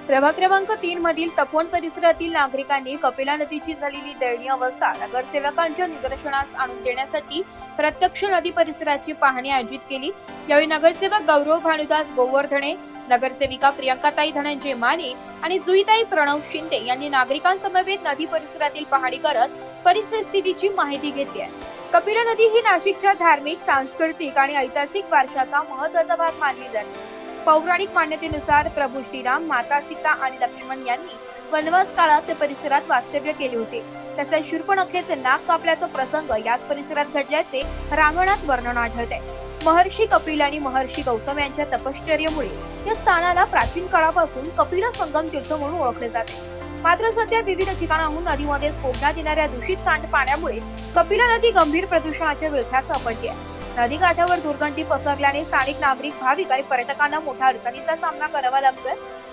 प्रभाग क्रमांक 3 मधील तपोवन परिसरातील नागरिकांनी कपिला नदीची झालेली दयनीय अवस्था नगरसेवकांच्या निदर्शनास आणून देण्यासाठी प्रत्यक्ष नदी परिसराची पाहणी आयोजित केली। यावेळी नगरसेवक गौरव भानुदास गोवर्धने, नगरसेविका प्रियंकाताई धनंजय माने आणि जुईताई प्रणव शिंदे यांनी नागरिकांसमवेत नदी परिसरातील पाहणी करत परिस्थितीची माहिती घेतली आहे। कपिला नदी ही नाशिकच्या धार्मिक, सांस्कृतिक आणि ऐतिहासिक वारशाचा महत्त्वाचा भाग मानली जाते। पौराणिक मान्यतेनुसार प्रभू श्रीराम, माता सीता आणि लक्ष्मण यांनी वनवास काळात त्या परिसरात वास्तव्य केले होते। तसेच शूर्पणखेचे नाक कापल्याचा प्रसंग याच परिसरात घडल्याचे रामायणात वर्णन आढळते। महर्षी कपिल आणि महर्षी गौतम यांच्या तपश्चर्येमुळे या स्थानाला प्राचीन काळापासून कपिल संगम तीर्थ म्हणून ओळखले जाते। मात्र सध्या विविध ठिकाणाहून नदीमध्ये सोडण्यात येणाऱ्या दूषित सांडपाण्यामुळे कपिला नदी गंभीर प्रदूषणाच्या विळख्यात सापडली आहे। नदी काठावर दुर्गंधी पसरल्याने स्थानिक नागरिक, भाविक आणि पर्यटकांना मोठ्या अडचणीचा सामना करावा लागतोय।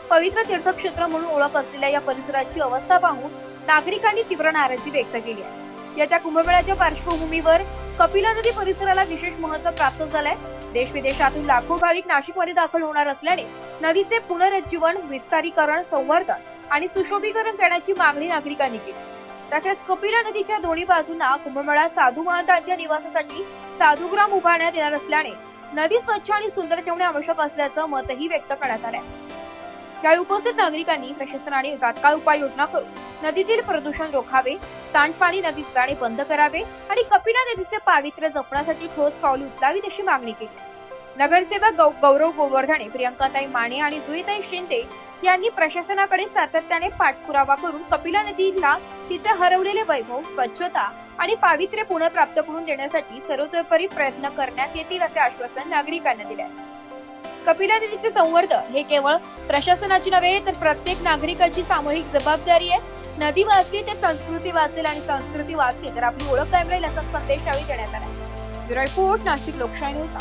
पवित्र तीर्थक्षेत्र म्हणून ओळख असलेल्या या परिसराची अवस्था पाहून नागरिकांनी तीव्र नाराजी व्यक्त केली आहे। येत्या कुंभमेळ्याच्या पार्श्वभूमीवर कपिला नदी परिसराला विशेष महत्त्व प्राप्त झालंय। देश विदेशातून लाखो भाविक नाशिकमध्ये दाखल होणार असल्याने नदीचे पुनरुज्जीवन, विस्तारीकरण, संवर्धन आणि सुशोभीकरण करण्याची मागणी नागरिकांनी केली। तसेच कपिला नदीच्या दोन्ही बाजूंना कुंभमेळा साधू महंतांच्या निवासासाठी साधुग्राम उभारण्यात येणार असल्याने नदी स्वच्छ आणि सुंदर ठेवणे आवश्यक असल्याचं मतही व्यक्त करण्यात आलंय। यावेळी उपस्थित नागरिकांनी प्रशासनाने तात्काळ उपाययोजना करून नदीतील प्रदूषण रोखावे, सांडपाणी नदीत जाणे बंद करावे आणि कपिला नदीचे पावित्र्य जपण्यासाठी ठोस पावले उचलावीत अशी मागणी केली। नगरसेवक गौरव गोवर्धने, प्रियंकाताई माने आणि जुईताई शिंदे यांनी प्रशासनाकडे सातत्याने पाठपुरावा करून कपिला नदीला तिचे हरवलेले वैभव, स्वच्छता आणि पावित्र्य पुनर्प्राप्त करून देण्यासाठी सर्वतोपरी प्रयत्न करण्यात येतील असे आश्वासन नागरिकांना दिले आहे। कपिला नदीचे संवर्धन हे केवळ प्रशासनाची नव्हे तर प्रत्येक नागरिकाची सामूहिक जबाबदारी आहे। नदी वाचली तर संस्कृती वाचेल आणि संस्कृती वाचली तर आपली ओळख कायम राहील असा संदेश यावेळी देण्यात आला। ब्युरो रिपोर्ट, नाशिक लोकशाही न्यूज।